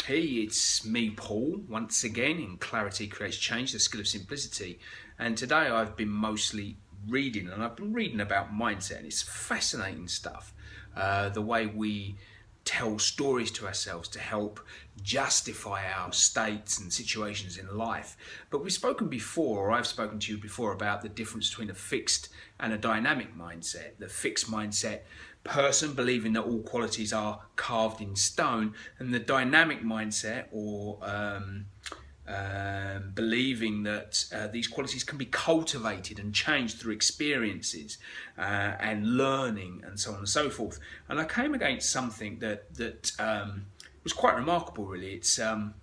NLP. It's me, Paul, once again in Clarity Creates Change, the skill of simplicity. And today I've been mostly reading, and I've been reading about mindset, and it's fascinating stuff. The way we tell stories to ourselves to help justify our states and situations in life. But we've spoken before, or I've spoken to you before, about the difference between a fixed and a dynamic mindset. The fixed mindset person believing that all qualities are carved in stone, and the dynamic mindset, or believing that these qualities can be cultivated and changed through experiences and learning and so on and so forth. And I came against something that was quite remarkable, really. It's an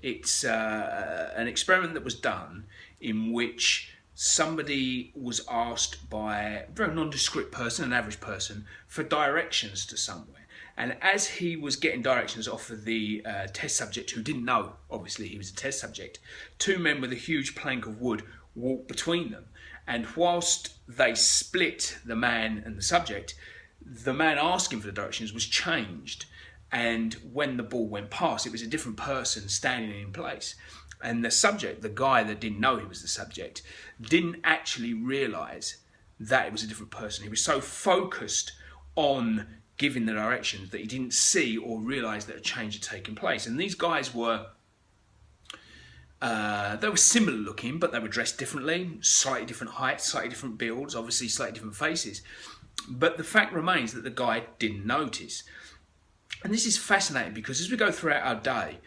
experiment that was done in which somebody was asked by a very nondescript person, an average person, for directions to somewhere. And as he was getting directions off of the test subject, who didn't know, obviously he was a test subject, two men with a huge plank of wood walked between them. And whilst they split the man and the subject, the man asking for the directions was changed. And when the ball went past, it was a different person standing in place. And the subject, the guy that didn't know he was the subject, didn't actually realise that it was a different person. He was so focused on giving the directions that he didn't see or realise that a change had taken place. And these guys were, they were similar looking, but they were dressed differently, slightly different heights, slightly different builds, obviously slightly different faces. But the fact remains that the guy didn't notice. And this is fascinating because as we go throughout our day,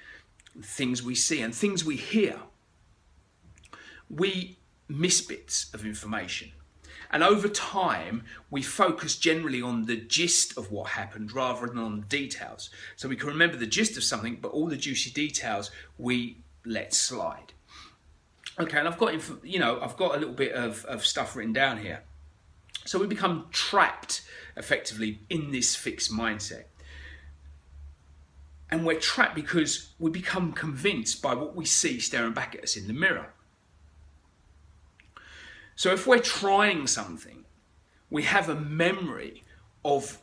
things we see and things we hear, we miss bits of information. And over time, we focus generally on the gist of what happened rather than on the details. So we can remember the gist of something, but all the juicy details we let slide. Okay, and I've got a little bit of stuff written down here. So we become trapped effectively in this fixed mindset. And we're trapped because we become convinced by what we see staring back at us in the mirror. So if we're trying something, we have a memory of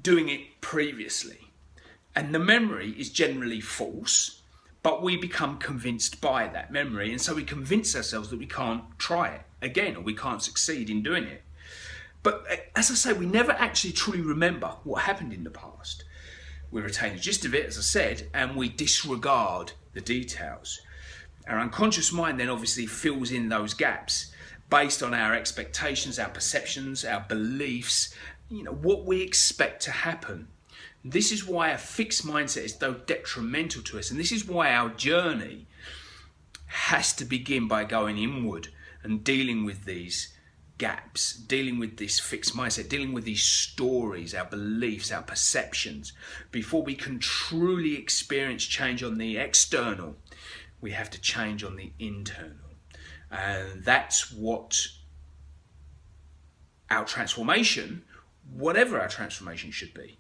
doing it previously. And the memory is generally false, but we become convinced by that memory. And so we convince ourselves that we can't try it again, or we can't succeed in doing it. But as I say, we never actually truly remember what happened in the past. We retain the gist of it, as I said, and we disregard the details. Our unconscious mind then obviously fills in those gaps based on our expectations, our perceptions, our beliefs, what we expect to happen. This is why a fixed mindset is so detrimental to us, and this is why our journey has to begin by going inward and dealing with these gaps, dealing with this fixed mindset, dealing with these stories, our beliefs, our perceptions. Before we can truly experience change on the external, we have to change on the internal. And that's what our transformation, whatever our transformation should be,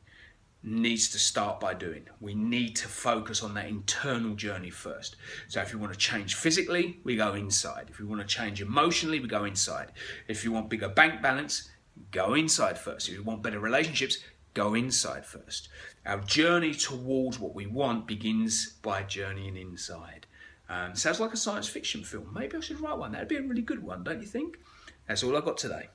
needs to start by doing. We need to focus on that internal journey first. So if you want to change physically, we go inside. If you want to change emotionally, we go inside. If you want bigger bank balance, go inside first. If you want better relationships, go inside first. Our journey towards what we want begins by journeying inside. Sounds like a science fiction film. Maybe I should write one. That'd be a really good one, don't you think? That's all I've got today.